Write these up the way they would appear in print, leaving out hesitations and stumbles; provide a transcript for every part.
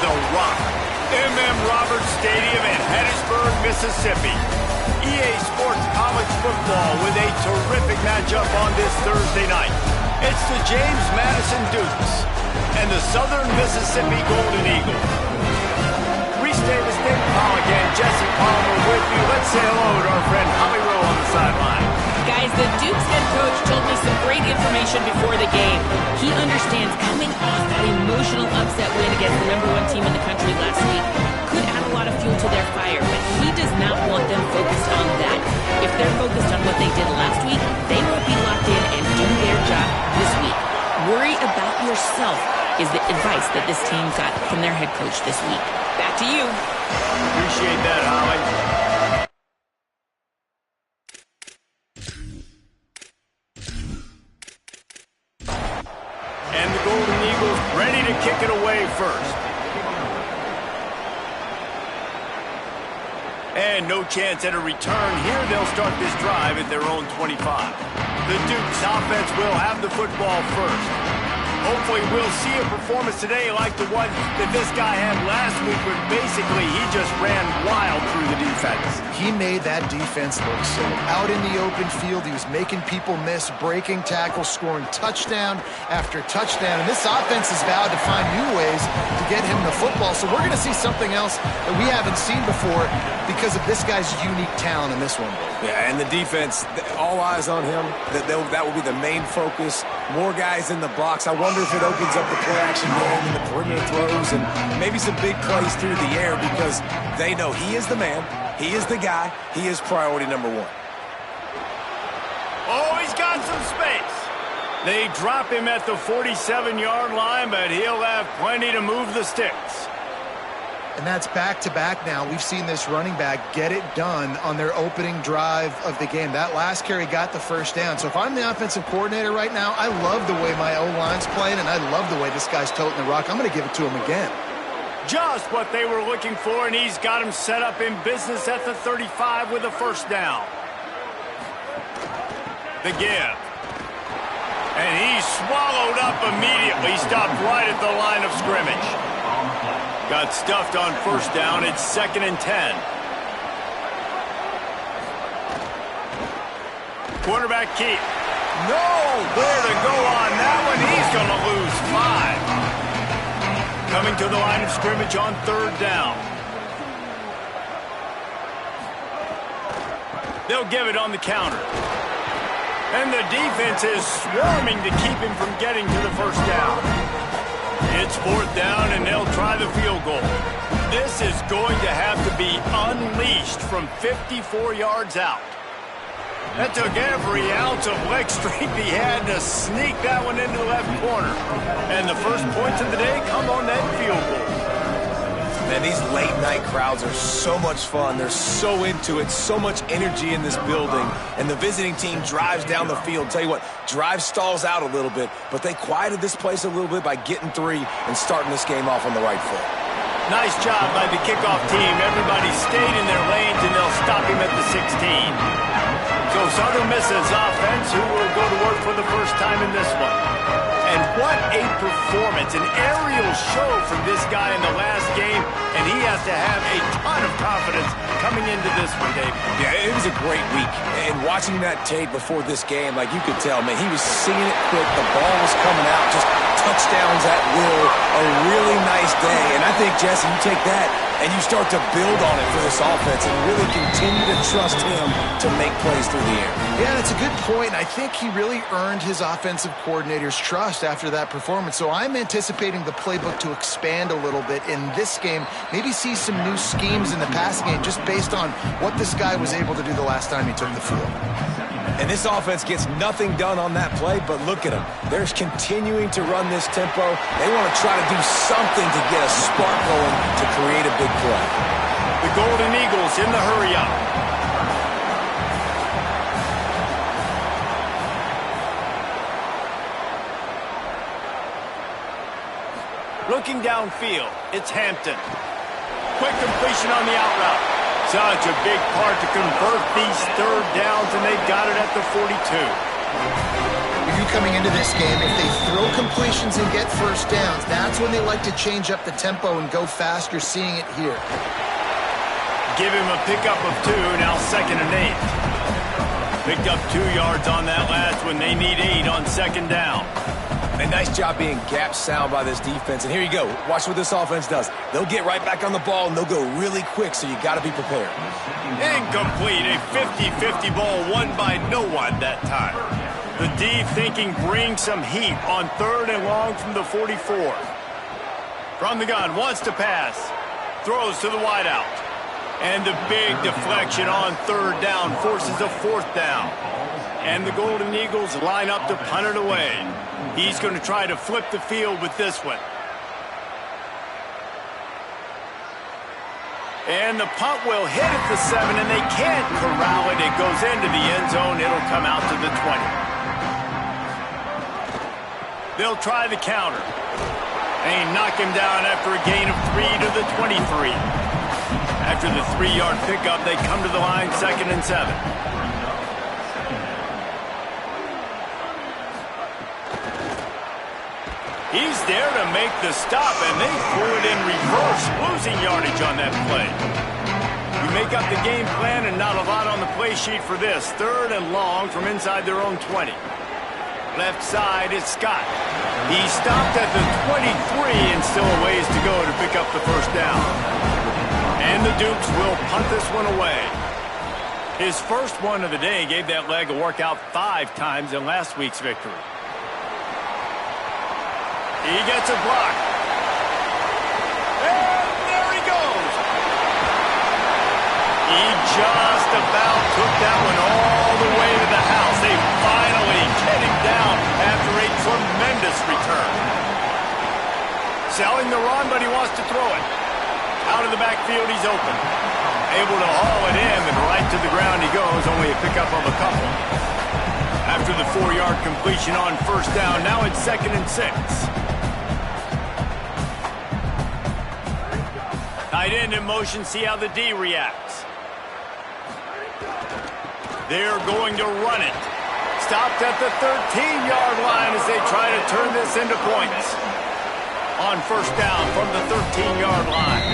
the Rock. Roberts Stadium in Hattiesburg, Mississippi. EA Sports College Football with a terrific matchup on this Thursday night. It's the James Madison Dukes and the Southern Mississippi Golden Eagles. Reese Davis, Dave Pollock, and Jesse Palmer with you. Let's say hello to our friend Holly Rowe on the sideline. Guys, the Dukes head coach told me some great information before the game. He understands coming off that emotional upset win against the #1 team in the country last week could add a lot of fuel to their fire, but he does not want them focused on that. If they're focused on what they did last week, they won't be locked in and do their job this week. Worry about yourself is the advice that this team got from their head coach this week. Back to you. Appreciate that, Holly. And the Golden Eagles ready to kick it away first. And no chance at a return here. They'll start this drive at their own 25. The Dukes offense will have the football first. Hopefully we'll see a performance today like the one that this guy had last week, where basically he just ran wild through the defense. He made that defense look so out in the open field. He was making people miss, breaking tackles, scoring touchdown after touchdown. And this offense has vowed to find new ways to get him the football. So we're going to see something else that we haven't seen before because of this guy's unique talent in this one. Yeah, and the defense, all eyes on him. That will be the main focus. More guys in the box. I wonder if it opens up the play-action game and the perimeter throws and maybe some big plays through the air, because they know he is the man, he is the guy, he is priority number one. Oh, he's got some space. They drop him at the 47-yard line, but he'll have plenty to move the sticks. And that's back-to-back now. We've seen this running back get it done on their opening drive of the game. That last carry got the first down. So if I'm the offensive coordinator right now, I love the way my O-line's playing, and I love the way this guy's toting the rock. I'm going to give it to him again. Just what they were looking for, and he's got him set up in business at the 35 with a first down. The give. And he's swallowed up immediately, stopped right at the line of scrimmage. Got stuffed on first down. It's 2nd and 10. Quarterback keep. Nowhere to go on that one. He's going to lose 5. Coming to the line of scrimmage on 3rd down. They'll give it on the counter. And the defense is swarming to keep him from getting to the first down. It's 4th down, and they'll try the field goal. This is going to have to be unleashed from 54 yards out. That took every ounce of leg strength he had to sneak that one into the left corner. And the first points of the day come on that field goal. Man, these late-night crowds are so much fun. They're so into it, so much energy in this building. And the visiting team drives down the field. Tell you what, drive stalls out a little bit, but they quieted this place a little bit by getting 3 and starting this game off on the right foot. Nice job by the kickoff team. Everybody stayed in their lanes, and they'll stop him at the 16. So Southern Miss's offense, who will go to work for the first time in this one. And what a performance, an aerial show from this guy in the last game, and he has to have a ton of confidence coming into this one, Dave. Yeah, it was a great week. And watching that tape before this game, like you could tell, man, he was seeing it quick. The ball was coming out, just touchdowns at will. A really nice day. And I think, Jesse, you take that and you start to build on it for this offense and really continue to trust him to make plays through the air. Yeah, that's a good point. I think he really earned his offensive coordinator's trust after that performance. So I'm anticipating the playbook to expand a little bit in this game. Maybe see some new schemes in the passing game just based on what this guy was able to do the last time he took the field. And this offense gets nothing done on that play, but look at them. They're continuing to run this tempo. They want to try to do something to get a spark going to create a big play. The Golden Eagles in the hurry-up. Looking downfield, it's Hampton. Quick completion on the out route. Such a big part to convert these 3rd downs, and they've got it at the 42. You coming into this game, if they throw completions and get first downs, that's when they like to change up the tempo and go fast. You're seeing it here. Give him a pickup of 2, now 2nd and 8. Picked up 2 yards on that last one. They need 8 on 2nd down. A nice job being gap sound by this defense. And here you go. Watch what this offense does. They'll get right back on the ball, and they'll go really quick, so you got to be prepared. Incomplete. A 50-50 ball won by no one that time. The D thinking bring some heat on 3rd and long from the 44. From the gun, wants to pass. Throws to the wideout. And the big deflection on 3rd down forces a 4th down. And the Golden Eagles line up to punt it away. He's going to try to flip the field with this one. And the punt will hit at the 7, and they can't corral it. It goes into the end zone. It'll come out to the 20. They'll try the counter. They knock him down after a gain of 3 to the 23. After the 3-yard pickup, they come to the line 2nd and 7. He's there to make the stop, and they threw it in reverse, losing yardage on that play. You make up the game plan, and not a lot on the play sheet for this. 3rd and long from inside their own 20. Left side is Scott. He stopped at the 23 and still a ways to go to pick up the first down. And the Dukes will punt this one away. His first one of the day gave that leg a workout 5 times in last week's victory. He gets a block. And there he goes. He just about took that one all the way to the house. They finally get him down after a tremendous return. Selling the run, but he wants to throw it. Out of the backfield, he's open. Able to haul it in, and right to the ground he goes, only a pickup of a couple. After the 4-yard completion on 1st down, now it's 2nd and 6. Tight end in motion, see how the D reacts. They're going to run it. Stopped at the 13-yard line as they try to turn this into points. On 1st down from the 13-yard line.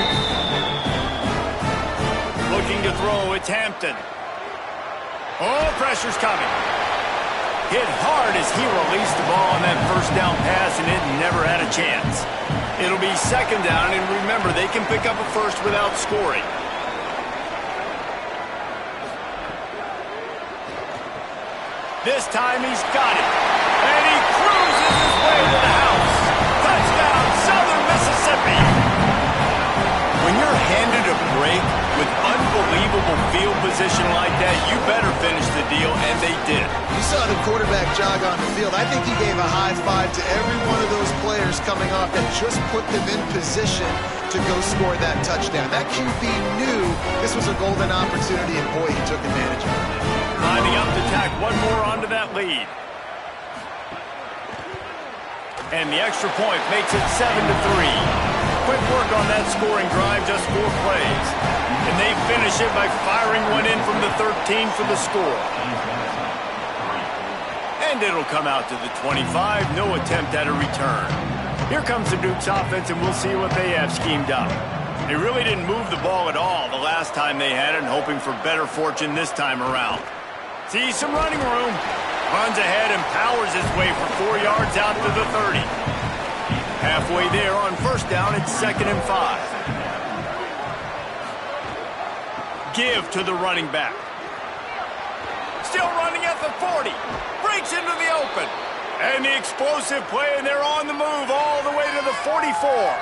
Looking to throw, it's Hampton. Oh, pressure's coming. Hit hard as he released the ball on that 1st down pass, and it never had a chance. It'll be 2nd down, and remember, they can pick up a first without scoring. This time he's got it, and he cruises his way to the house. Touchdown, Southern Mississippi. When you're handed a break with unbelievable field position like that, you better finish the deal, and they did. You saw the quarterback jog on the field. I think he gave a high five to every one of those players coming off that just put them in position to go score that touchdown. That QB knew this was a golden opportunity, and boy, he took advantage of it. Lining up to tack one more onto that lead. And the extra point makes it 7-3. Quick work on that scoring drive, just 4 plays. And they finish it by firing one in from the 13 for the score. And it'll come out to the 25. No attempt at a return. Here comes the Dukes offense, and we'll see what they have schemed up. They really didn't move the ball at all the last time they had it, and hoping for better fortune this time around. See some running room. Runs ahead and powers his way for 4 yards out to the 30. Halfway there on 1st down, it's 2nd and 5. Give to the running back. Still running at the 40. Breaks into the open. And the explosive play, and they're on the move all the way to the 44.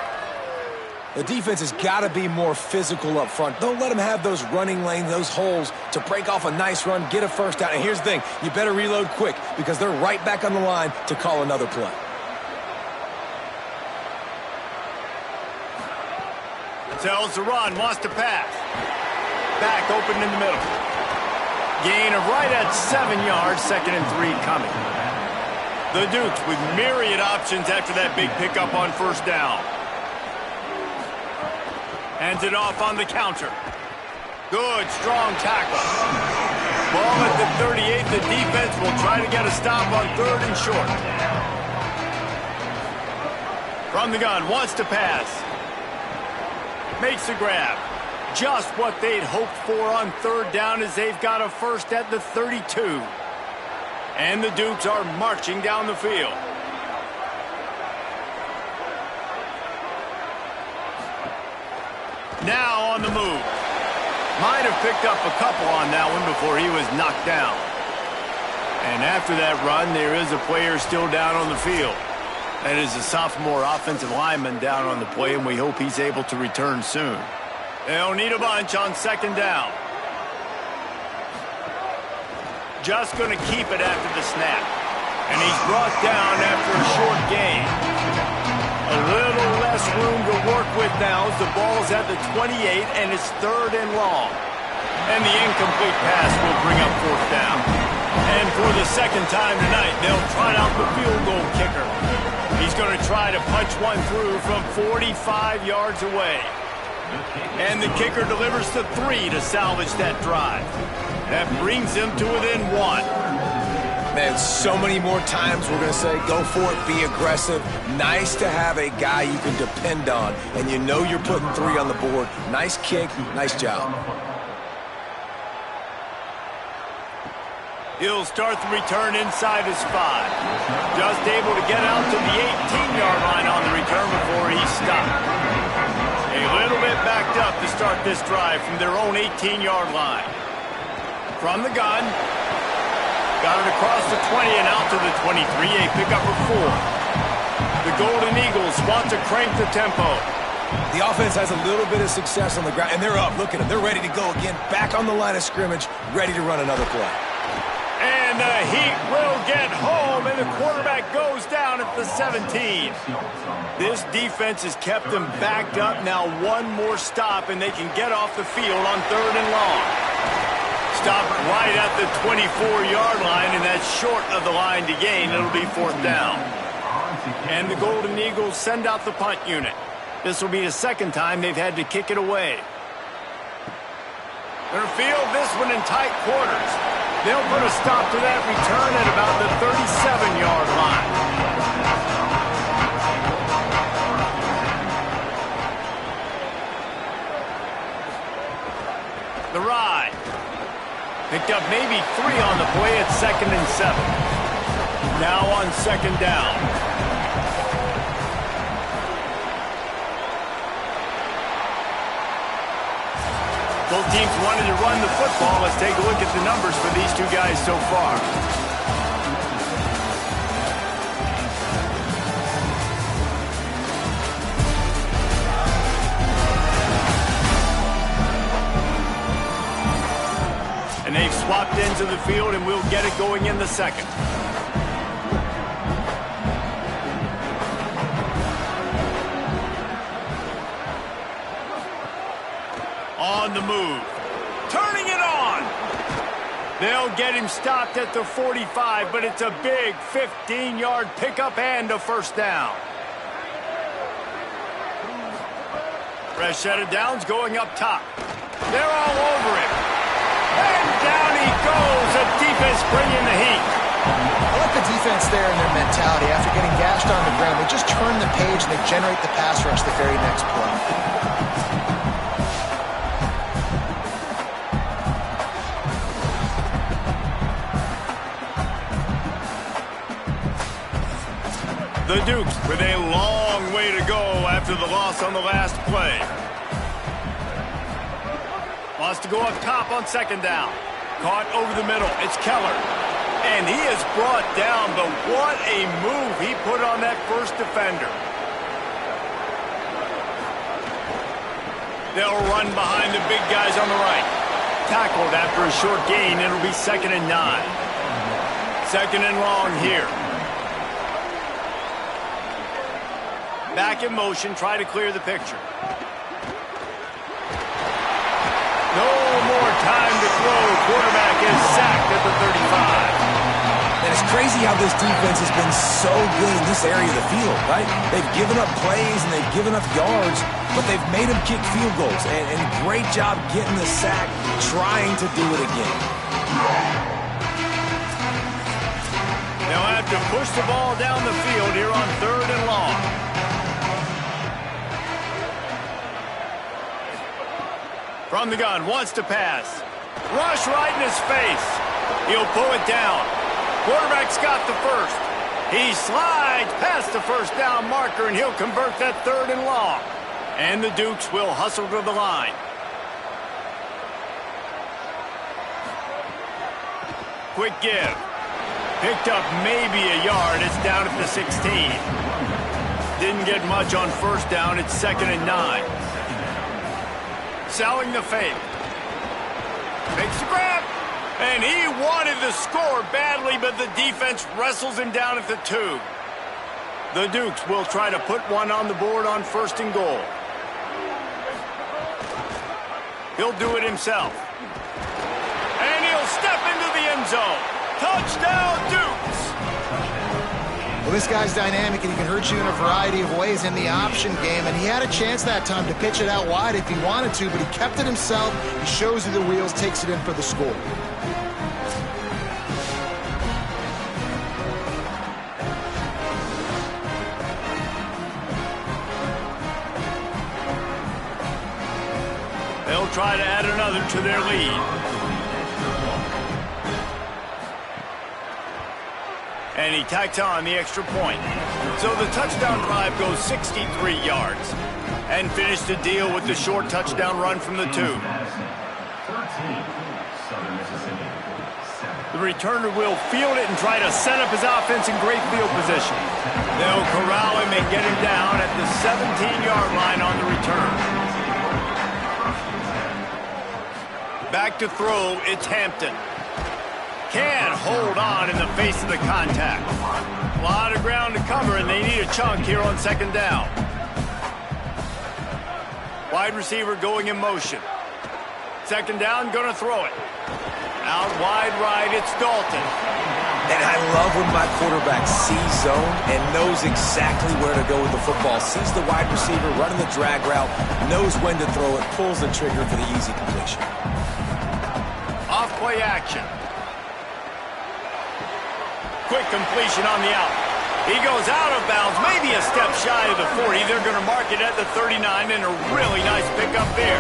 The defense has got to be more physical up front. Don't let them have those running lanes, those holes to break off a nice run, get a first down. And here's the thing, you better reload quick because they're right back on the line to call another play. Tells the run, wants to pass. Back open in the middle. Gain of right at 7 yards, 2nd and 3 coming. The Dukes with myriad options after that big pickup on 1st down. Hands it off on the counter. Good, strong tackle. Ball at the 38. The defense will try to get a stop on 3rd and short. From the gun, wants to pass. Makes the grab. Just what they'd hoped for on 3rd down as they've got a first at the 32. And the Dukes are marching down the field. Now on the move. Might have picked up a couple on that one before he was knocked down. And after that run, there is a player still down on the field. That is a sophomore offensive lineman down on the play, and we hope he's able to return soon. They'll need a bunch on 2nd down. Just going to keep it after the snap. And he's brought down after a short gain. A little less room to work with now as the ball's at the 28 and it's 3rd and long. And the incomplete pass will bring up 4th down. And for the 2nd time tonight, they'll trot out the field goal kicker. He's going to try to punch one through from 45 yards away. And the kicker delivers the 3 to salvage that drive. That brings him to within 1. Man, so many more times we're going to say, go for it, be aggressive. Nice to have a guy you can depend on, and you know you're putting 3 on the board. Nice kick, nice job. He'll start the return inside his 5. Just able to get out to the 18-yard line on the return before he's stopped. A little bit backed up to start this drive from their own 18-yard line. From the gun. Got it across the 20 and out to the 23, a pickup of 4. The Golden Eagles want to crank the tempo. The offense has a little bit of success on the ground, and they're up. Look at them. They're ready to go again, back on the line of scrimmage, ready to run another play. And the Heat will get home, and the quarterback goes down at the 17. This defense has kept them backed up. Now one more stop, and they can get off the field on 3rd and long. Stopped right at the 24-yard line, and that's short of the line to gain. It'll be 4th down. And the Golden Eagles send out the punt unit. This will be the 2nd time they've had to kick it away. They'll field this one in tight quarters. They'll put a stop to that return at about the 37-yard line. The ride. Picked up maybe 3 on the play at 2nd and 7. Now on 2nd down. Both teams wanted to run the football. Let's take a look at the numbers for these two guys so far. And they've swapped into the field, and we'll get it going in the 2nd. On the move. Turning it on. They'll get him stopped at the 45, but it's a big 15-yard pickup and a 1st down. Fresh set of downs going up top. They're all over him. And down he goes. The defense bringing the heat. I like the defense there and their mentality. After getting gashed on the ground, they just turn the page and they generate the pass rush the very next play. The Dukes with a long way to go after the loss on the last play. Wants to go up top on 2nd down. Caught over the middle. It's Keller. And he is brought down, but what a move he put on that first defender. They'll run behind the big guys on the right. Tackled after a short gain. It'll be 2nd and 9. 2nd and long here. Back in motion, try to clear the picture. No more time to throw. Quarterback is sacked at the 35. And it's crazy how this defense has been so good in this area of the field, right? They've given up plays and they've given up yards, but they've made them kick field goals. And great job getting the sack, trying to do it again. They'll have to push the ball down the field here on 3rd and long. From the gun, wants to pass. Rush right in his face. He'll pull it down. Quarterback's got the first. He slides past the first down marker, and he'll convert that 3rd and long. And the Dukes will hustle to the line. Quick give. Picked up maybe a yard. It's down at the 16. Didn't get much on first down. It's 2nd and 9. Selling the fake. Makes the grab. And he wanted the score badly, but the defense wrestles him down at the 2. The Dukes will try to put one on the board on 1st and goal. He'll do it himself. And he'll step into the end zone. Touchdown, Dukes! Well, this guy's dynamic, and he can hurt you in a variety of ways in the option game, and he had a chance that time to pitch it out wide if he wanted to, but he kept it himself. He shows you the wheels, takes it in for the score. They'll try to add another to their lead. And he tacks on the extra point. So the touchdown drive goes 63 yards. And finished the deal with the short touchdown run from the 2. The returner will field it and try to set up his offense in great field position. They'll corral him and get him down at the 17-yard line on the return. Back to throw, it's Hampton. Can't hold on in the face of the contact. A lot of ground to cover, and they need a chunk here on 2nd down. Wide receiver going in motion. 2nd down, gonna throw it. Out wide right, it's Dalton. And I love when my quarterback sees zone and knows exactly where to go with the football. Sees the wide receiver running the drag route, knows when to throw it, pulls the trigger for the easy completion. Off play action. Quick completion on the out. He goes out of bounds, maybe a step shy of the 40. They're going to mark it at the 39, and a really nice pickup there.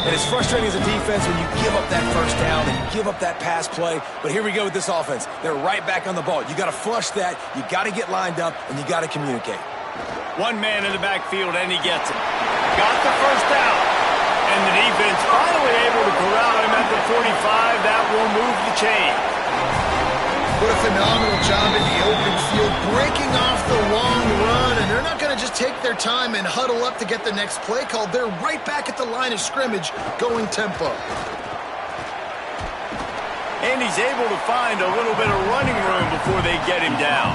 And it's frustrating as a defense when you give up that first down and give up that pass play. But here we go with this offense. They're right back on the ball. You got to flush that. You got to get lined up, and you got to communicate. One man in the backfield, and he gets it. Got the first down. And the defense finally able to corral him at the 45. That will move the chain. What a phenomenal job in the open field, breaking off the long run, and they're not going to just take their time and huddle up to get the next play called. They're right back at the line of scrimmage, going tempo. And he's able to find a little bit of running room before they get him down.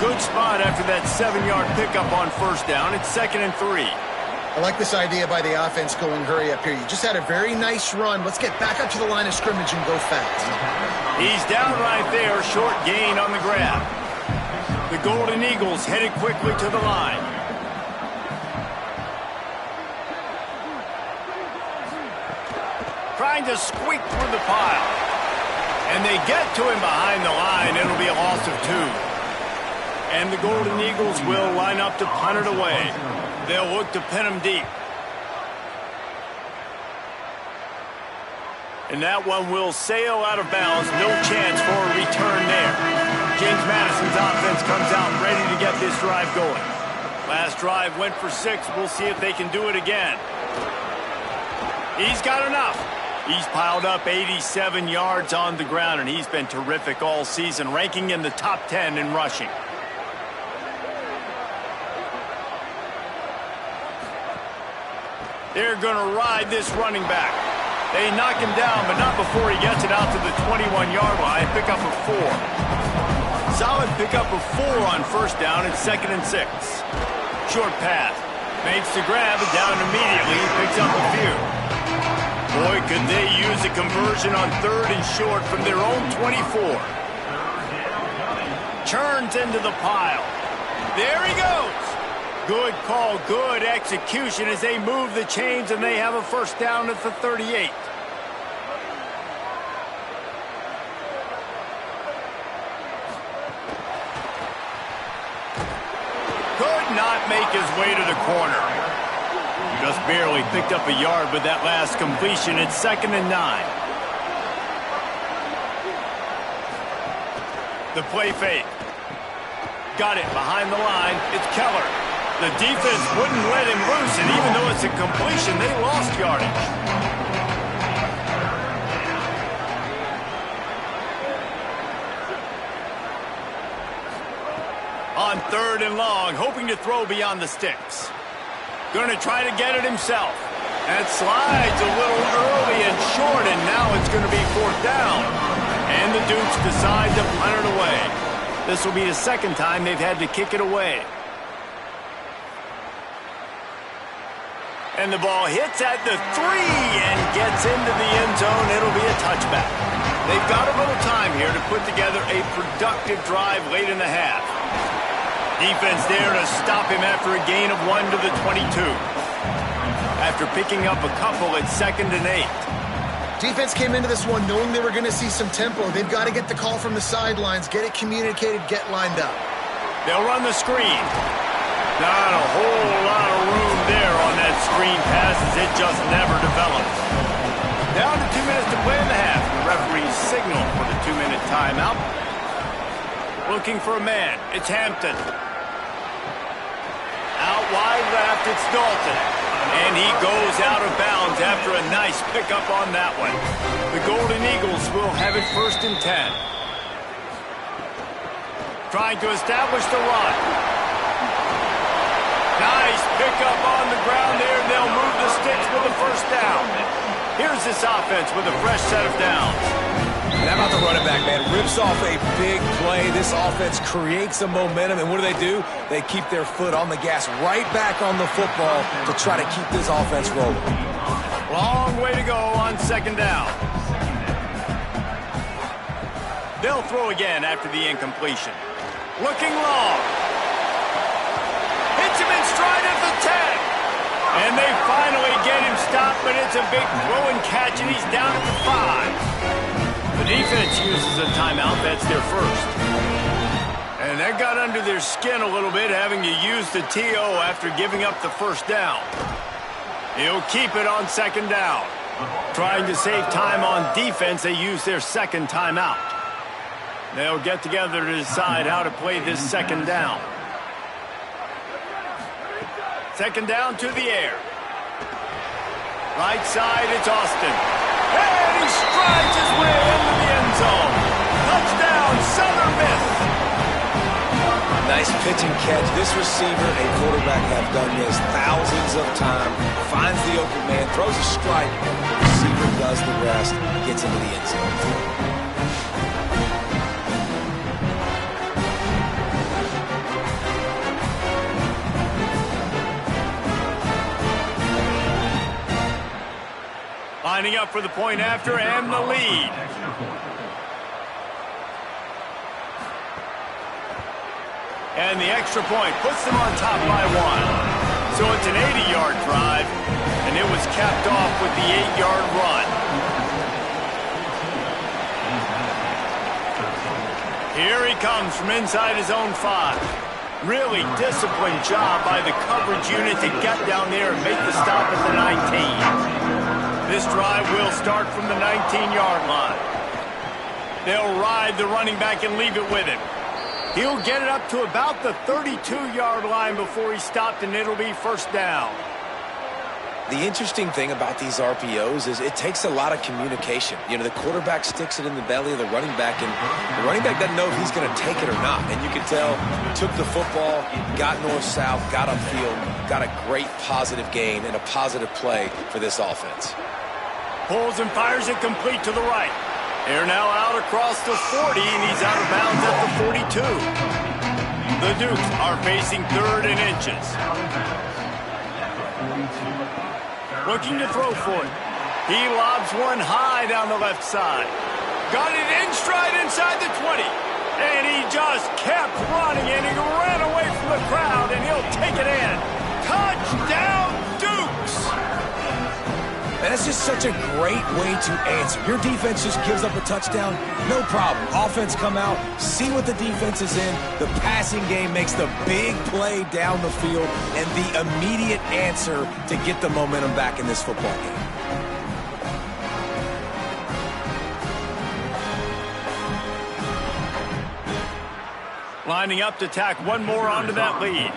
Good spot after that 7-yard pickup on first down. It's 2nd and 3. I like this idea by the offense going hurry up here. You just had a very nice run. Let's get back up to the line of scrimmage and go fast. He's down right there, short gain on the grab. The Golden Eagles headed quickly to the line. Trying to squeak through the pile. And they get to him behind the line. It'll be a loss of 2. And the Golden Eagles will line up to punt it away. They'll look to pin him deep. And that one will sail out of bounds. No chance for a return there. James Madison's offense comes out ready to get this drive going. Last drive went for 6. We'll see if they can do it again. He's got enough. He's piled up 87 yards on the ground, and he's been terrific all season, ranking in the top 10 in rushing. They're going to ride this running back. They knock him down, but not before he gets it out to the 21-yard line. Pick up a 4. Solid pickup of 4 on first down. It's 2nd and 6. Short pass. Makes the grab and down immediately. He picks up a few. Boy, could they use a conversion on 3rd and short from their own 24. Churns into the pile. There he goes. Good call, good execution as they move the chains, and they have a first down at the 38. make his way to the corner. Just barely picked up a yard with that last completion. It's 2nd and 9. The play fake. Got it behind the line. It's Keller. The defense wouldn't let him loose, and even though it's a completion, they lost yardage. On 3rd and long, hoping to throw beyond the sticks. Going to try to get it himself. That slides a little early and short, and now it's going to be 4th down. And the Dukes decide to punt it away. This will be the 2nd time they've had to kick it away. And the ball hits at the 3 and gets into the end zone. It'll be a touchback. They've got a little time here to put together a productive drive late in the half. Defense there to stop him after a gain of 1 to the 22. After picking up a couple, it's 2nd and 8. Defense came into this one knowing they were going to see some tempo. They've got to get the call from the sidelines, get it communicated, get lined up. They'll run the screen. Not a whole lot of room there on that screen pass as it just never develops. Down to 2 minutes to play in the half. The referee's signal for the 2-minute timeout. Looking for a man. It's Hampton. Out wide left, it's Dalton. And he goes out of bounds after a nice pickup on that one. The Golden Eagles will have it 1st and 10. Trying to establish the run. Nice pickup on the ground there. They'll move the sticks with the 1st down. Here's this offense with a fresh set of downs. And how about the running back, man? Rips off a big play. This offense creates some momentum, and what do? They keep their foot on the gas right back on the football to try to keep this offense rolling. Long way to go on 2nd down. They'll throw again after the incompletion. Looking long. Hits him in stride at the 10. And they finally get him stopped, but it's a big throw and catch, and he's down at the 5. The defense uses a timeout. That's their 1st. And that got under their skin a little bit, having to use the TO after giving up the 1st down. He'll keep it on 2nd down. Trying to save time on defense, they use their 2nd timeout. They'll get together to decide how to play this 2nd down. 2nd down to the air. Right side, it's Austin. And he strides his way into the end zone. Touchdown, Southern Miss. Nice pitch and catch. This receiver and quarterback have done this thousands of times. Finds the open man, throws a strike. The receiver does the rest, gets into the end zone. Lining up for the point after and the lead. And the extra point puts them on top by 1. So it's an 80-yard drive, and it was capped off with the 8-yard run. Here he comes from inside his own 5. Really disciplined job by the coverage unit to get down there and make the stop at the 19. This drive will start from the 19-yard line. They'll ride the running back and leave it with him. He'll get it up to about the 32-yard line before he's stopped, and it'll be 1st down. The interesting thing about these RPOs is it takes a lot of communication. You know, the quarterback sticks it in the belly of the running back, and the running back doesn't know if he's going to take it or not. And you can tell, took the football, got north-south, got upfield, got a great positive gain and a positive play for this offense. Pulls and fires it complete to the right. They're now out across the 40, and he's out of bounds at the 42. The Dukes are facing 3rd and inches. Looking to throw for it. He lobs one high down the left side. Got it in stride inside the 20. And he just kept running, and he ran away from the crowd, and he'll take it in. Touchdown, Dukes! And that's just such a great way to answer. Your defense just gives up a touchdown, no problem. Offense come out, see what the defense is in. The passing game makes the big play down the field and the immediate answer to get the momentum back in this football game. Lining up to tack one more onto that lead.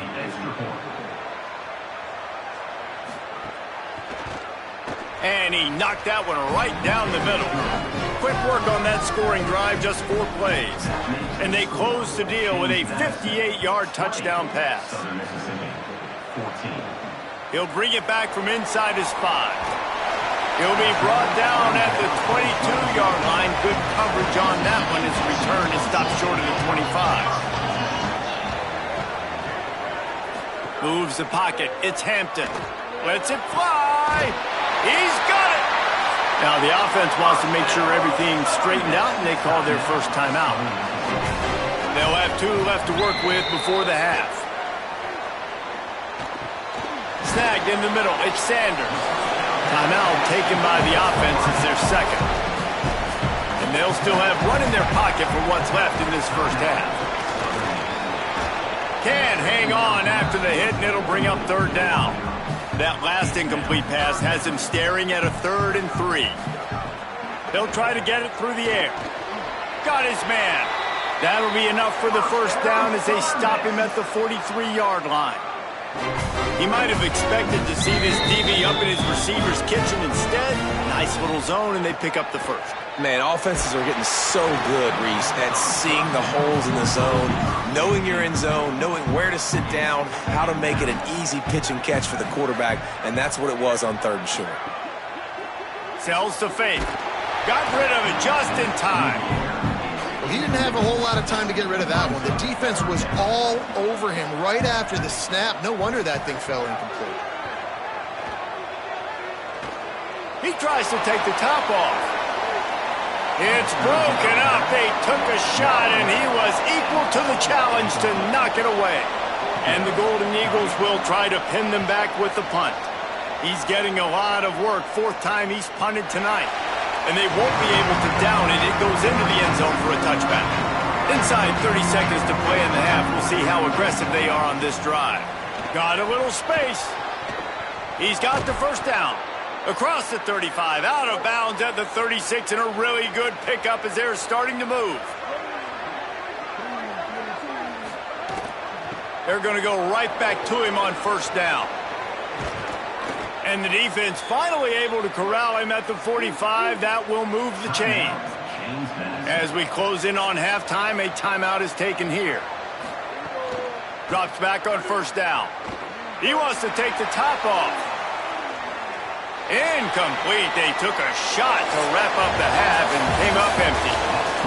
And he knocked that one right down the middle. Quick work on that scoring drive, just 4 plays. And they close the deal with a 58-yard touchdown pass. He'll bring it back from inside his 5. He'll be brought down at the 22-yard line. Good coverage on that one. His return is stopped short of the 25. Moves the pocket. It's Hampton. Lets it fly. He's got it. Now the offense wants to make sure everything's straightened out, and they call their first timeout. They'll have 2 left to work with before the half. Snagged in the middle. It's Sanders. Timeout taken by the offense as their second. And they'll still have one in their pocket for what's left in this first half. Can hang on after the hit, and it'll bring up 3rd down. That last incomplete pass has him staring at a 3rd and 3. They'll try to get it through the air. Got his man. That'll be enough for the first down as they stop him at the 43-yard line. He might have expected to see this DB up in his receiver's kitchen. Instead, nice little zone, and they pick up the first. Man, offenses are getting so good, Reese, at seeing the holes in the zone, knowing you're in zone, knowing where to sit down, how to make it an easy pitch and catch for the quarterback, and that's what it was on 3rd and short. Sells to fake. Got rid of it just in time. He didn't have a whole lot of time to get rid of that one. The defense was all over him right after the snap. No wonder that thing fell incomplete. He tries to take the top off. It's broken up. They took a shot, and he was equal to the challenge to knock it away. And the Golden Eagles will try to pin them back with the punt. He's getting a lot of work. 4th time he's punted tonight. And they won't be able to down it. It goes into the end zone for a touchback. Inside 30 seconds to play in the half. We'll see how aggressive they are on this drive. Got a little space. He's got the first down. Across the 35, out of bounds at the 36, and a really good pickup as they're starting to move. They're going to go right back to him on first down. And the defense finally able to corral him at the 45. That will move the chains. As we close in on halftime, a timeout is taken here. Drops back on first down. He wants to take the top off. Incomplete. They took a shot to wrap up the half and came up empty.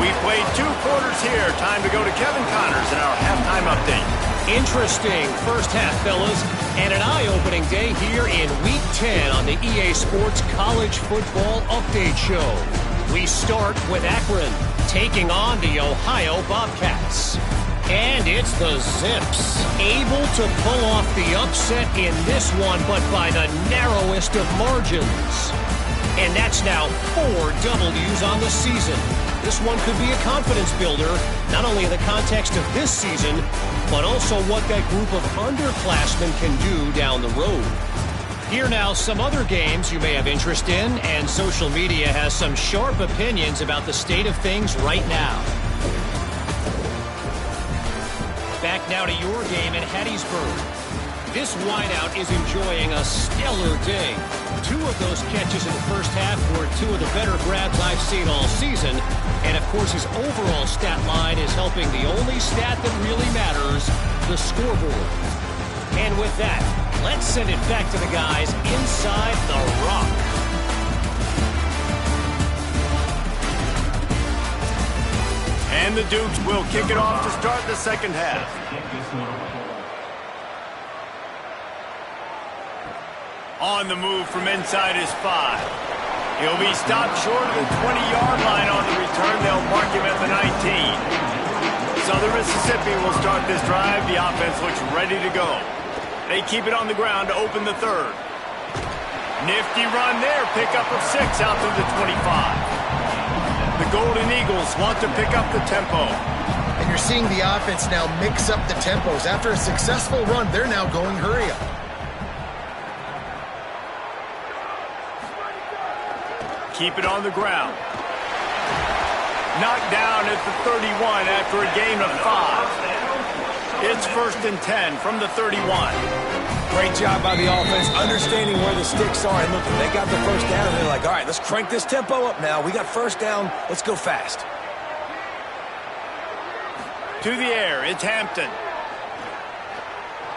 We've played 2 quarters here. Time to go to Kevin Connors in our halftime update. Interesting first half, fellas, and an eye-opening day here in Week 10 on the EA Sports College Football Update Show. We start with Akron taking on the Ohio Bobcats. And it's the Zips, able to pull off the upset in this one, but by the narrowest of margins. And that's now 4 W's on the season. This one could be a confidence builder, not only in the context of this season, but also what that group of underclassmen can do down the road. Here now, some other games you may have interest in, and social media has some sharp opinions about the state of things right now. Back now to your game in Hattiesburg. This wideout is enjoying a stellar day. 2 of those catches in the first half were 2 of the better grabs I've seen all season. And, of course, his overall stat line is helping the only stat that really matters, the scoreboard. And with that, let's send it back to the guys inside the rock. And the Dukes will kick it off to start the second half. On the move from inside his 5. He'll be stopped short of the 20-yard line on the return. They'll mark him at the 19. Southern Mississippi will start this drive. The offense looks ready to go. They keep it on the ground to open the third. Nifty run there, pickup of 6 out to the 25. The Golden Eagles want to pick up the tempo. And you're seeing the offense now mix up the tempos. After a successful run, they're now going hurry up. Keep it on the ground. Knocked down at the 31 after a gain of 5. It's 1st and 10 from the 31. Great job by the offense, understanding where the sticks are. And look, they got the first down, and they're like, all right, let's crank this tempo up now. We got first down. Let's go fast. To the air, it's Hampton.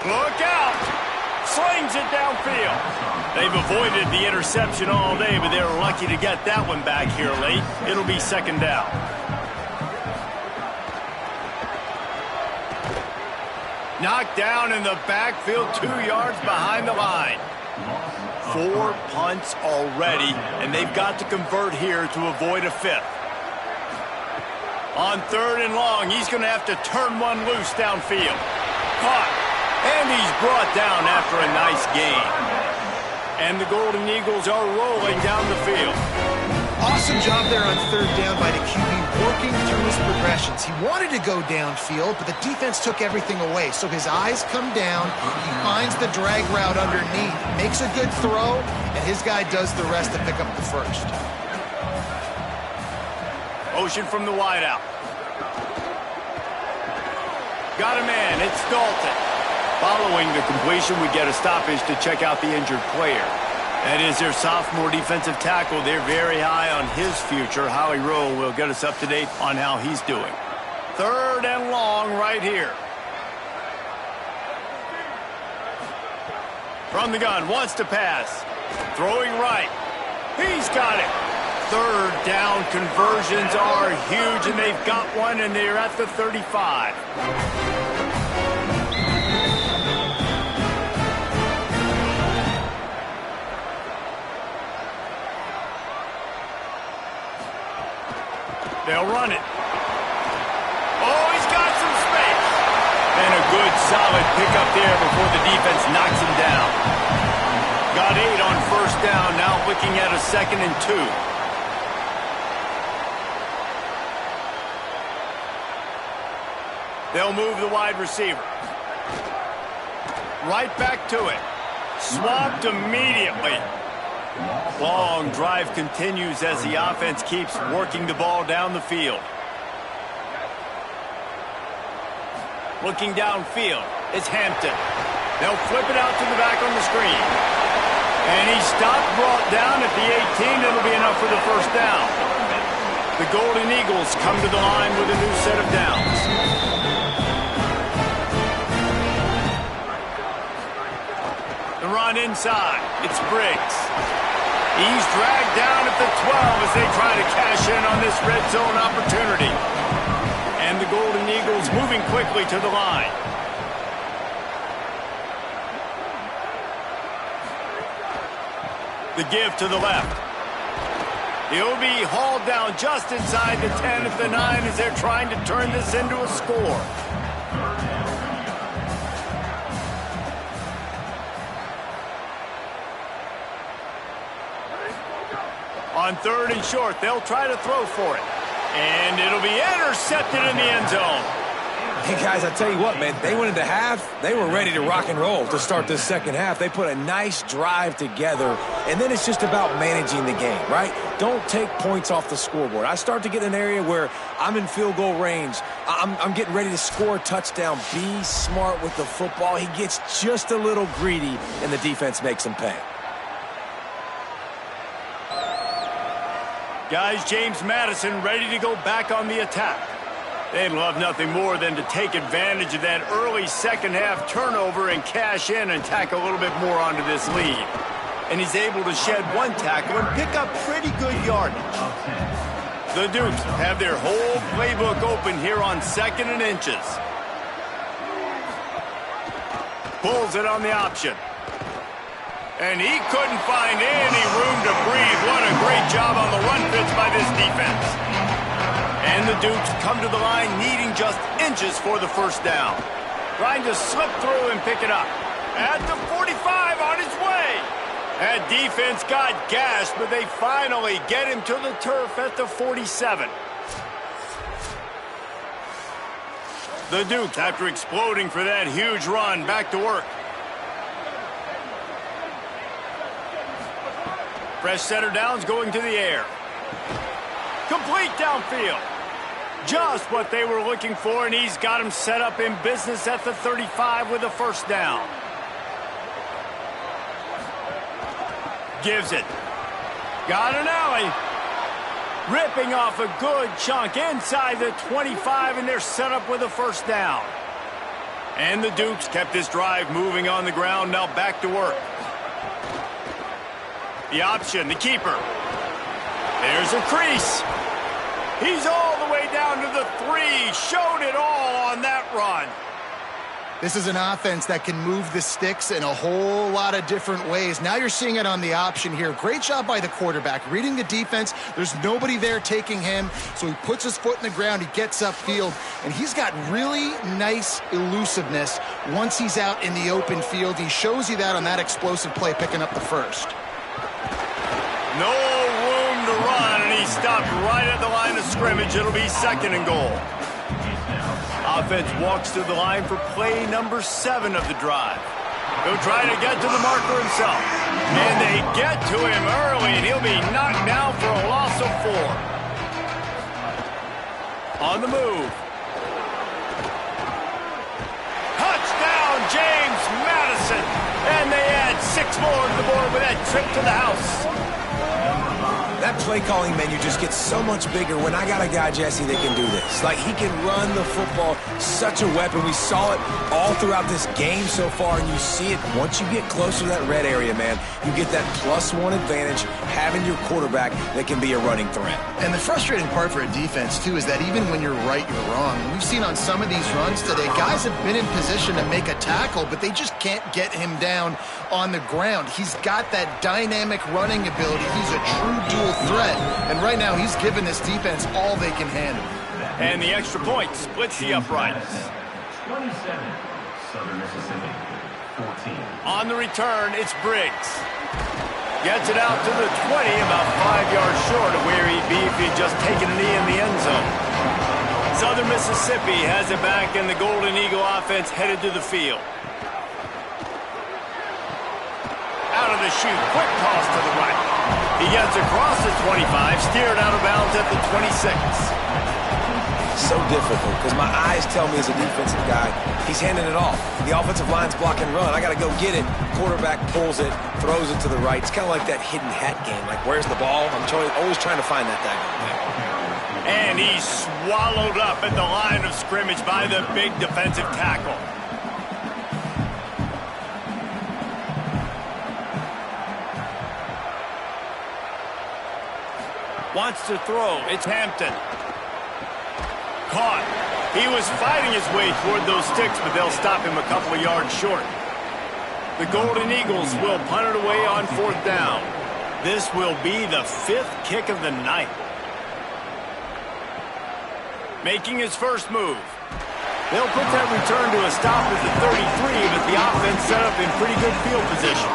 Look out! Slings it downfield. They've avoided the interception all day, but they're lucky to get that one back here late. It'll be 2nd down. Knocked down in the backfield, 2 yards behind the line. 4 punts already, and they've got to convert here to avoid a 5th. On 3rd and long, he's going to have to turn one loose downfield. Caught, and he's brought down after a nice gain. And the Golden Eagles are rolling down the field. Awesome job there on 3rd down by the QB, working through his progressions. He wanted to go downfield, but the defense took everything away. So his eyes come down, he finds the drag route underneath, makes a good throw, and his guy does the rest to pick up the first. Motion from the wideout. Got a man, it's Dalton. Following the completion, we get a stoppage to check out the injured player. That is their sophomore defensive tackle. They're very high on his future. Howie Rowe will get us up to date on how he's doing. 3rd and long right here. From the gun, wants to pass. Throwing right. He's got it. 3rd down conversions are huge, and they've got one, and they're at the 35. They'll run it. Oh, he's got some space. And a good, solid pickup there before the defense knocks him down. Got 8 on 1st down, now looking at a 2nd and 2. They'll move the wide receiver. Right back to it. Swapped immediately. Long drive continues as the offense keeps working the ball down the field. Looking downfield, it's Hampton. They'll flip it out to the back on the screen. And he stopped, brought down at the 18. It'll be enough for the 1st down. The Golden Eagles come to the line with a new set of downs. The run inside, it's Briggs. He's dragged down at the 12 as they try to cash in on this red zone opportunity. And the Golden Eagles moving quickly to the line. The give to the left. He'll be hauled down just inside the 10 at the 9 as they're trying to turn this into a score. On 3rd and short, they'll try to throw for it. And it'll be intercepted in the end zone. Hey, guys, I tell you what, man, they went into half. They were ready to rock and roll to start this 2nd half. They put a nice drive together, and then it's just about managing the game, right? Don't take points off the scoreboard. I start to get in an area where I'm in field goal range. I'm getting ready to score a touchdown. Be smart with the football. He gets just a little greedy, and the defense makes him pay. Guys, James Madison ready to go back on the attack. They'd love nothing more than to take advantage of that early 2nd half turnover and cash in and tack a little bit more onto this lead. And he's able to shed 1 tackle and pick up pretty good yardage. The Dukes have their whole playbook open here on 2nd and inches. Pulls it on the option. And he couldn't find any room to breathe. What a great job on the run fits by this defense. And the Dukes come to the line needing just inches for the 1st down. Trying to slip through and pick it up. At the 45 on his way. That defense got gashed, but they finally get him to the turf at the 47. The Dukes, after exploding for that huge run, back to work. Fresh center downs going to the air. Complete downfield. Just what they were looking for, and he's got him set up in business at the 35 with a first down. Gives it. Got an alley. Ripping off a good chunk inside the 25, and they're set up with a first down. And the Dukes kept this drive moving on the ground, now back to work. The option, the keeper. There's a crease. He's all the way down to the 3. Showed it all on that run. This is an offense that can move the sticks in a whole lot of different ways. Now you're seeing it on the option here. Great job by the quarterback. Reading the defense, there's nobody there taking him, so he puts his foot in the ground, he gets upfield, and he's got really nice elusiveness once he's out in the open field. He shows you that on that explosive play, picking up the first. No room to run, and he stopped right at the line of scrimmage. It'll be 2nd and goal. Offense walks to the line for play number 7 of the drive. He'll try to get to the marker himself. And they get to him early, and he'll be knocked down for a loss of 4. On the move. Touchdown, James Madison. And they add 6 more to the board with that trip to the house. That play calling menu just gets so much bigger when I got a guy, Jesse, that can do this. Like, he can run the football, such a weapon. We saw it all throughout this game so far, and you see it once you get closer to that red area, man. You get that +1 advantage having your quarterback that can be a running threat. And the frustrating part for a defense, too, is that even when you're right, you're wrong. We've seen on some of these runs today, guys have been in position to make a tackle, but they just can't get him down on the ground. He's got that dynamic running ability. He's a true dual threat, and right now he's given this defense all they can handle. And the extra point splits the uprights. 27, Southern Mississippi, 14. On the return, it's Briggs. Gets it out to the 20, about 5 yards short of where he'd be if he'd just taken a knee in the end zone. Southern Mississippi has it back, and the Golden Eagle offense headed to the field. Out of the chute, quick toss to the right. He gets across the 25, steered out of bounds at the 26. So difficult because my eyes tell me as a defensive guy, he's handing it off. The offensive line's blocking run. I got to go get it. Quarterback pulls it, throws it to the right. It's kind of like that hidden hat game. Like, where's the ball? I'm always trying to find that thing. And he's swallowed up at the line of scrimmage by the big defensive tackle. Wants to throw. It's Hampton. Caught. He was fighting his way toward those sticks, but they'll stop him a couple of yards short. The Golden Eagles will punt it away on 4th down. This will be the 5th kick of the night. Making his first move. They'll put that return to a stop at the 33, but the offense set up in pretty good field position.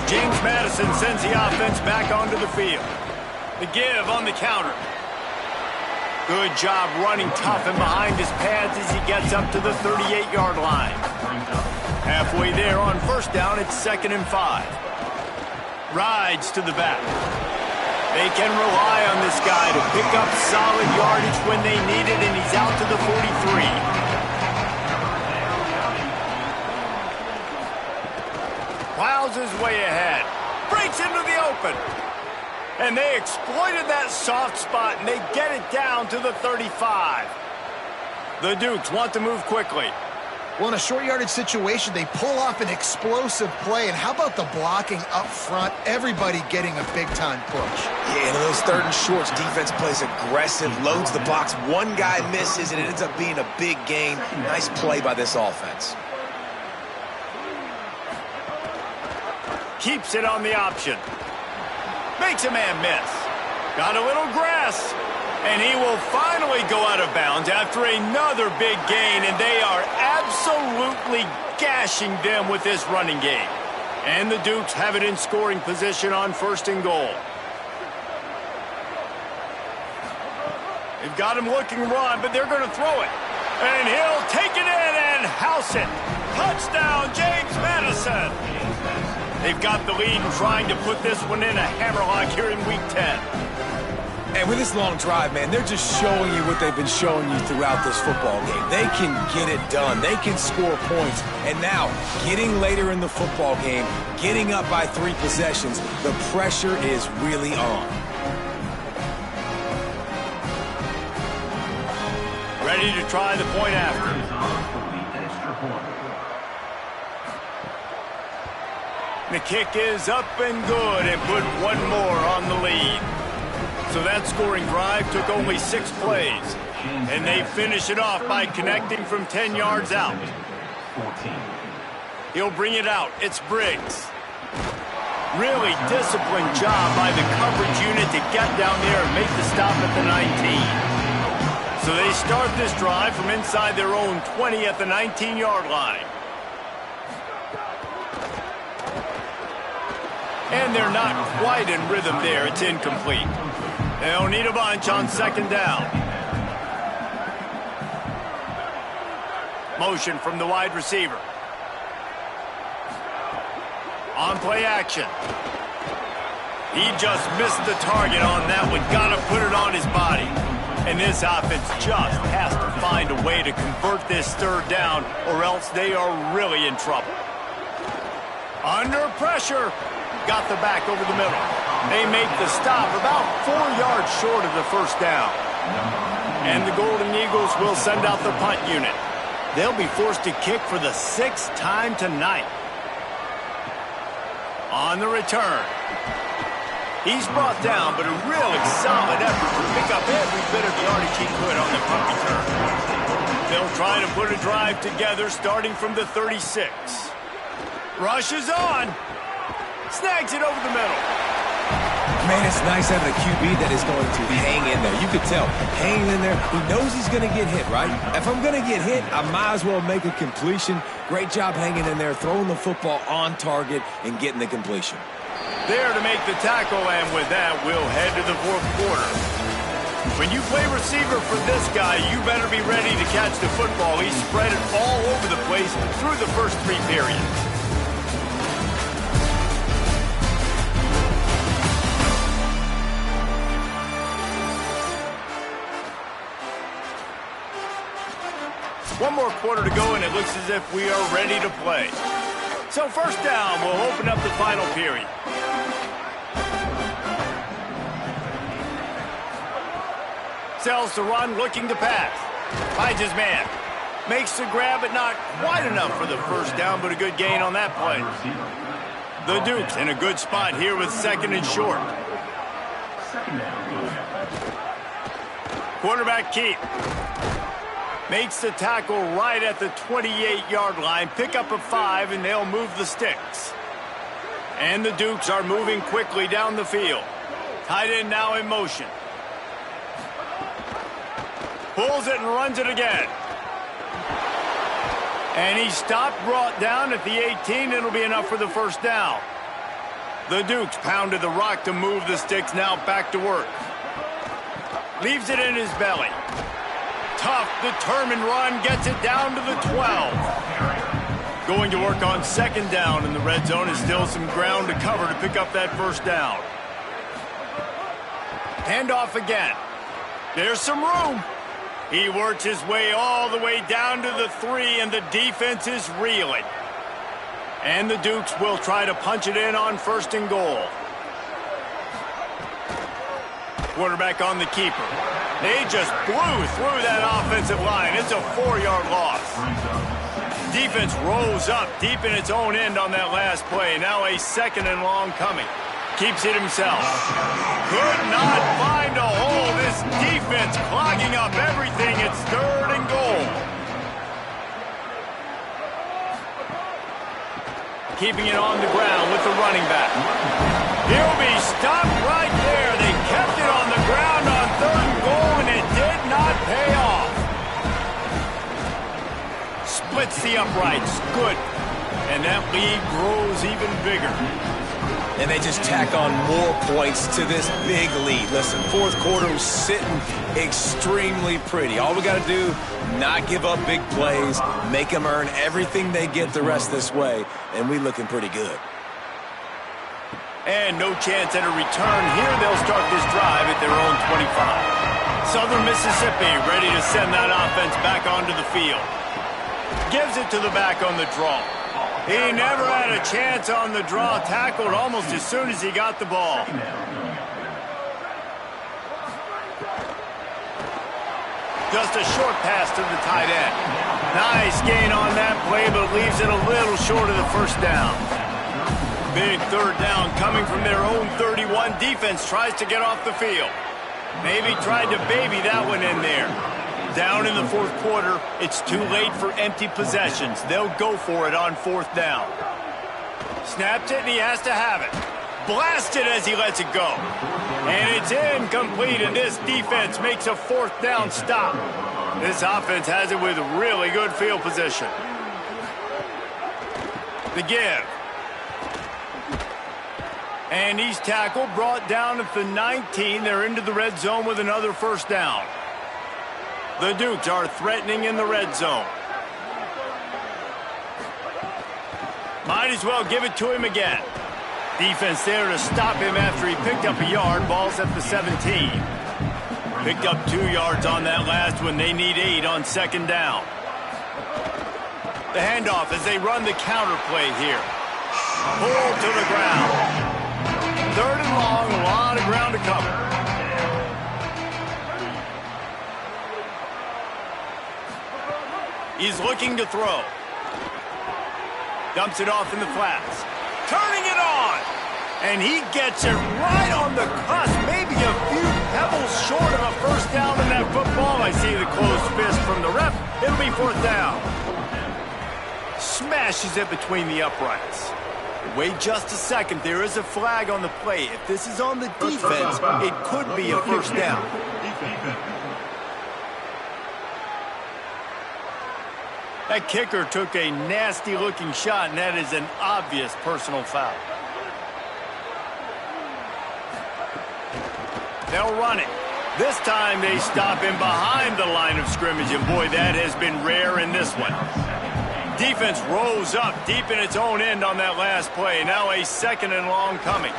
James Madison sends the offense back onto the field. The give on the counter. Good job running tough and behind his pads as he gets up to the 38-yard line. Halfway there on 1st down, it's 2nd and 5. Rides to the back. They can rely on this guy to pick up solid yardage when they need it, and he's out to the 43. Plows his way ahead. Breaks into the open. And they exploited that soft spot, and they get it down to the 35. The Dukes want to move quickly. Well, in a short yardage situation, they pull off an explosive play. And how about the blocking up front? Everybody getting a big-time push. Yeah, and those 3rd and shorts, defense plays aggressive, loads the box. One guy misses, and it ends up being a big gain. Nice play by this offense. Keeps it on the option. Makes a man miss. Got a little grass. And he will finally go out of bounds after another big gain, and they are absolutely gashing them with this running game. And the Dukes have it in scoring position on 1st and goal. They've got him looking run, but they're going to throw it. And he'll take it in and house it. Touchdown, James Madison. They've got the lead and trying to put this one in a hammerlock here in Week 10. And with this long drive, man, they're just showing you what they've been showing you throughout this football game. They can get it done. They can score points. And now, getting later in the football game, getting up by 3 possessions, the pressure is really on. Ready to try the point after. The kick is up and good and put one more on the lead. So that scoring drive took only 6 plays. And they finish it off by connecting from 10 yards out. He'll bring it out. It's Briggs. Really disciplined job by the coverage unit to get down there and make the stop at the 19. So they start this drive from inside their own 20 at the 19-yard line. And they're not quite in rhythm there. It's incomplete. They'll need a bunch on 2nd down. Motion from the wide receiver. On play action. He just missed the target on that one. Got to put it on his body. And this offense just has to find a way to convert this 3rd down, or else they are really in trouble. Under pressure. Got the back over the middle. They make the stop about 4 yards short of the 1st down. And the Golden Eagles will send out the punt unit. They'll be forced to kick for the 6th time tonight. On the return. He's brought down, but a really solid effort to pick up every bit of yardage he could on the punt return. They'll try to put a drive together starting from the 36. Rushes on. Snags it over the middle. Man, it's nice having a QB that is going to hang in there. You could tell, hanging in there. He knows he's going to get hit, right? If I'm going to get hit, I might as well make a completion. Great job hanging in there, throwing the football on target, and getting the completion. There to make the tackle, and with that, we'll head to the 4th quarter. When you play receiver for this guy, you better be ready to catch the football. He spread it all over the place through the first 3 periods. One more quarter to go, and it looks as if we are ready to play. So 1st down, we'll open up the final period. Sells the run, looking to pass. Finds his man. Makes the grab, but not quite enough for the 1st down, but a good gain on that play. The Dukes in a good spot here with 2nd and short. Quarterback keep. Makes the tackle right at the 28-yard line. Pick up a 5, and they'll move the sticks. And the Dukes are moving quickly down the field. Tight end now in motion. Pulls it and runs it again. And he stopped, brought down at the 18. It'll be enough for the 1st down. The Dukes pounded the rock to move the sticks, now back to work. Leaves it in his belly. Tough, determined run, gets it down to the 12. Going to work on 2nd down in the red zone. Is still some ground to cover to pick up that 1st down. Handoff again. There's some room. He works his way all the way down to the 3, and the defense is reeling. And the Dukes will try to punch it in on 1st and goal. Quarterback on the keeper. They just blew through that offensive line. It's a 4-yard loss. Defense rolls up deep in its own end on that last play. Now a 2nd and long coming. Keeps it himself. Could not find a hole. This defense clogging up everything. It's 3rd and goal. Keeping it on the ground with the running back. He'll be stopped right there. They kept it on the ground on 3rd and goal, and it did not pay off. Splits the uprights. Good. And that lead grows even bigger. And they just tack on more points to this big lead. Listen, fourth quarter was sitting extremely pretty. All we got to do, not give up big plays, make them earn everything they get the rest this way, and we looking pretty good. And no chance at a return. Here they'll start this drive at their own 25. Southern Mississippi ready to send that offense back onto the field. Gives it to the back on the draw. He never had a chance on the draw, tackled almost as soon as he got the ball. Just a short pass to the tight end. Nice gain on that play, but leaves it a little short of the first down. Big third down coming from their own 31. Defense tries to get off the field. Maybe tried to baby that one in there. Down in the fourth quarter, it's too late for empty possessions. They'll go for it on fourth down. Snaps it, and he has to have it. Blasted as he lets it go. And it's incomplete, and this defense makes a fourth down stop. This offense has it with really good field position. The give. And he's tackled, brought down at the 19. They're into the red zone with another first down. The Dukes are threatening in the red zone. Might as well give it to him again. Defense there to stop him after he picked up a yard. Ball's at the 17. Picked up 2 yards on that last one. They need 8 on second down. The handoff as they run the counter play here. Pulled to the ground. Third and long, a lot of ground to cover. He's looking to throw. Dumps it off in the flats. Turning it on. And he gets it right on the cusp. Maybe a few pebbles short of a first down in that football. I see the closed fist from the ref. It'll be fourth down. Smashes it between the uprights. Wait just a second. There is a flag on the play. If this is on the defense, it could be a first down. That kicker took a nasty-looking shot, and that is an obvious personal foul. They'll run it. This time they stop him behind the line of scrimmage, and boy, that has been rare in this one. Defense rose up deep in its own end on that last play. Now a second and long coming.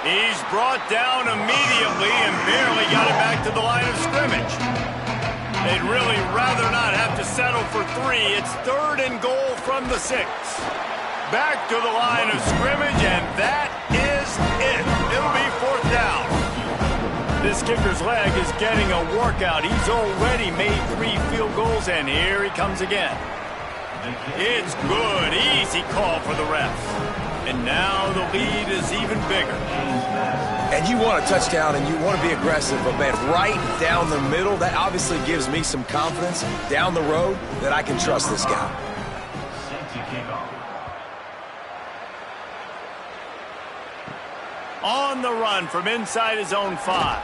He's brought down immediately and barely got it back to the line of scrimmage. They'd really rather not have to settle for 3. It's third and goal from the 6. Back to the line of scrimmage, and that is it. It'll be fourth down. This kicker's leg is getting a workout. He's already made 3 field goals, and here he comes again. It's good. Easy call for the refs. And now the lead is even bigger. And you want a touchdown and you want to be aggressive, but man, right down the middle, that obviously gives me some confidence down the road that I can trust this guy. On the run from inside his own 5.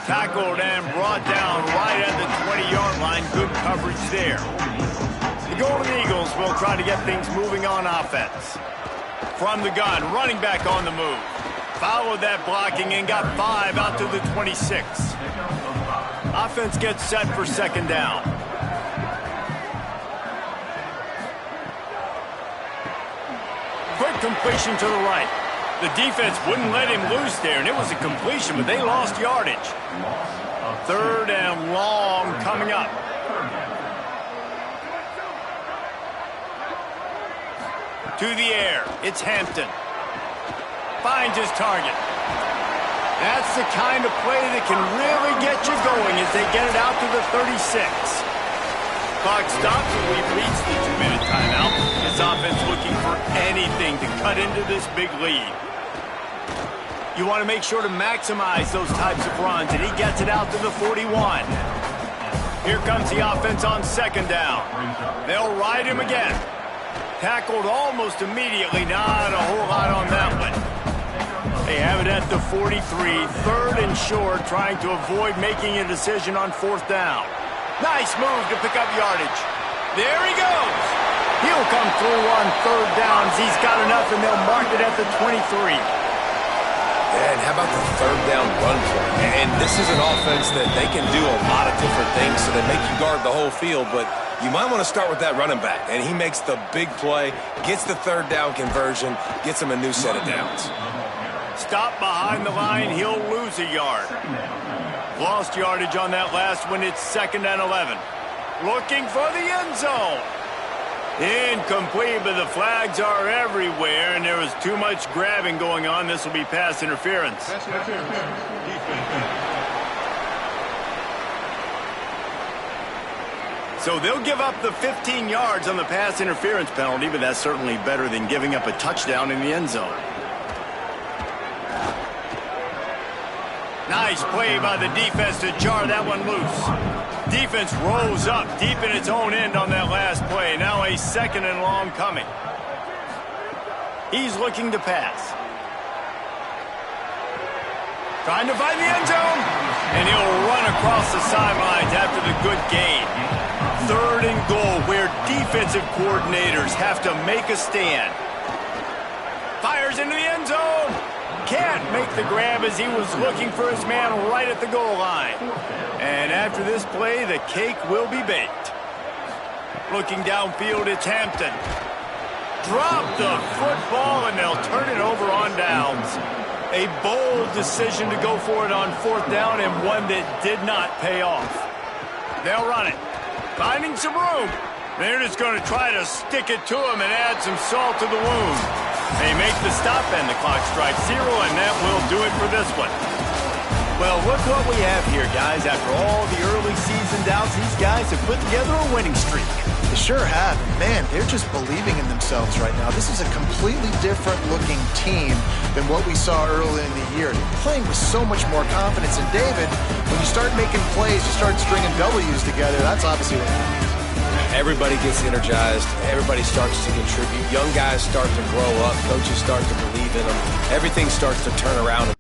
Tackled and brought down right at the 20-yard line. Good coverage there. The Golden Eagles will try to get things moving on offense. From the gun, running back on the move. Followed that blocking and got 5 out to the 26. Offense gets set for second down. Quick completion to the right. The defense wouldn't let him loose there, and it was a completion, but they lost yardage. Third and long coming up. To the air. It's Hampton. Finds his target. That's the kind of play that can really get you going as they get it out to the 36. Clock stops and we've reached the 2-minute timeout. This offense looking for anything to cut into this big lead. You want to make sure to maximize those types of runs, and he gets it out to the 41. Here comes the offense on second down. They'll ride him again. Tackled almost immediately. Not a whole lot on that one. They have it at the 43. Third and short, trying to avoid making a decision on fourth down. Nice move to pick up yardage. There he goes. He'll come through on third downs. He's got enough, and they'll mark it at the 23. And how about the third down run play? And this is an offense that they can do a lot of different things, so they make you guard the whole field, but you might want to start with that running back. And he makes the big play, gets the third down conversion, gets him a new set of downs. Stop behind the line, he'll lose a yard. Lost yardage on that last one. It's 2nd and 11. Looking for the end zone. Incomplete, but the flags are everywhere, and there was too much grabbing going on. This will be pass interference. So they'll give up the 15 yards on the pass interference penalty, but that's certainly better than giving up a touchdown in the end zone. Nice play by the defense to jar that one loose. Defense rose up deep in its own end on that last play. Now a 2nd and long coming. He's looking to pass. Trying to find the end zone. And he'll run across the sidelines after the good gain. 3rd and goal, where defensive coordinators have to make a stand. Fires into the end zone. Can't make the grab as he was looking for his man right at the goal line. And after this play, the cake will be baked. Looking downfield, it's Hampton. Drop the football, and they'll turn it over on downs. A bold decision to go for it on 4th down, and one that did not pay off. They'll run it. Finding some room. They're just going to try to stick it to him and add some salt to the wound. They make the stop, and the clock strikes 0, and that will do it for this one. Well, look what we have here, guys. After all the early season doubts, these guys have put together a winning streak. They sure have. Man, they're just believing in themselves right now. This is a completely different-looking team than what we saw early in the year. They're playing with so much more confidence. And, David, when you start making plays, you start stringing W's together, that's obviously what happens. Everybody gets energized. Everybody starts to contribute. Young guys start to grow up. Coaches start to believe in them. Everything starts to turn around.